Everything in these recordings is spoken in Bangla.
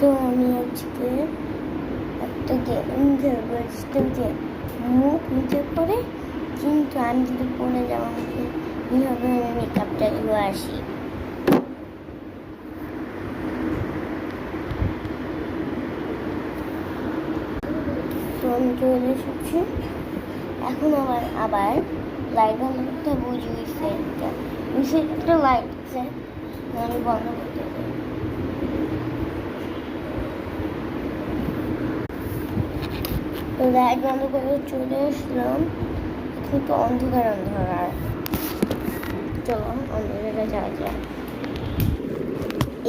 তো আমি আজকে একটা গেম খেলবো যে মুখ নিচে করে, কিন্তু আমি যদি পড়ে যাবো আমাকে কীভাবে আমি মেকআপটা দিয়ে আসি। তো আমি চলে এসেছি। এখন আবার লাইট বন্ধ করতে বুঝিয়েছে একটা লাইট আছে, আমি বন্ধ করতে পারি। তো লাইট বন্ধ করে চলে আসলাম। এখন তো অন্ধকার চলো অন্য জায়গায় যাওয়া যায়।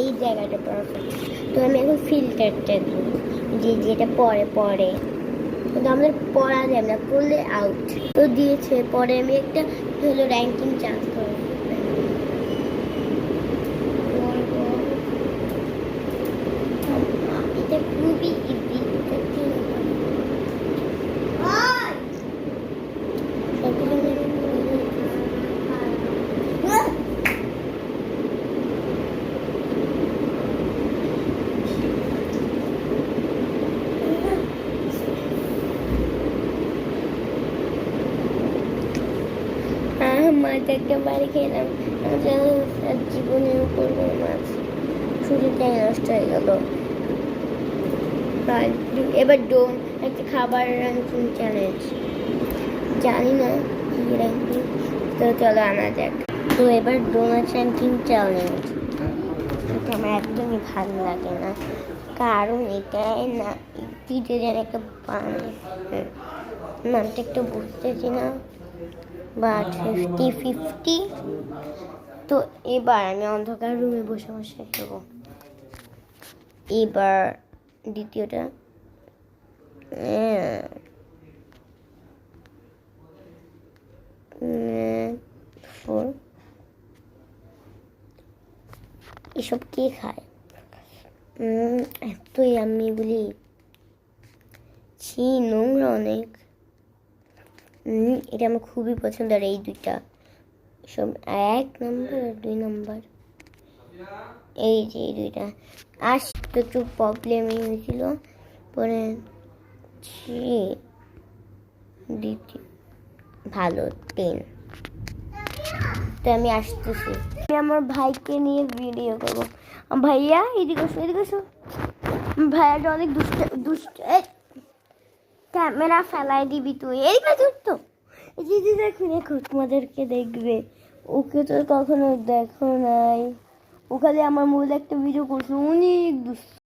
এই জায়গাটা পারফেক্ট। তো আমি এখন ফিল্টারটা দিই, যেটা পরে কিন্তু আমাদের পড়া যাবে না, পড়লে আউট। তো দিয়েছে, পরে আমি একটা হলো র্যাঙ্কিং চান্স করবো। এটা খুবই ইজি। মাছ একটা বাড়ি খেলাম, জীবনেও করবো মাছ, ছুটিটাই নষ্ট হয়ে গেল। এবার ডোম একটা খাবার র্যাঙ্কিং চ্যালেঞ্জ, জানি না কি র্যাঙ্কিং, তো চলো আনা যাক। তো এবার ডোনাট র্যাঙ্কিং চ্যালেঞ্জ আমার একদমই ভালো লাগে না, কারণ এটাই না ভিডিও যেন একটা নামটা একটু বুঝতেছি না, বাট 50-50। তো এবার আমি অন্ধকার রুমে বসে খেলবো। এবার দ্বিতীয়টা এসব কে খায়? এতই আমি এগুলি নোংরা অনেক। এটা আমার খুবই পছন্দ। আর এই দুইটা সব 1 নম্বর আর 2 নম্বর, এই যে এই দুইটা তো একটু প্রবলেমই হয়েছিল, পরে দ্বিতীয় ভালো 10। তো আমি আসতেছি, আমি আমার ভাইকে নিয়ে ভিডিও করবো। ভাইয়া এদিকে আসো। ভাইয়াটা অনেক দুষ্ট। ক্যামেরা ফেলাই দিবি তুই, এদিকে তো দেখো তোমাদেরকে দেখবে। ওকে তো কখনো দেখো নাই, ও খালি আমার মধ্যে একটা ভিডিও করছে, অনেক দুষ্ট।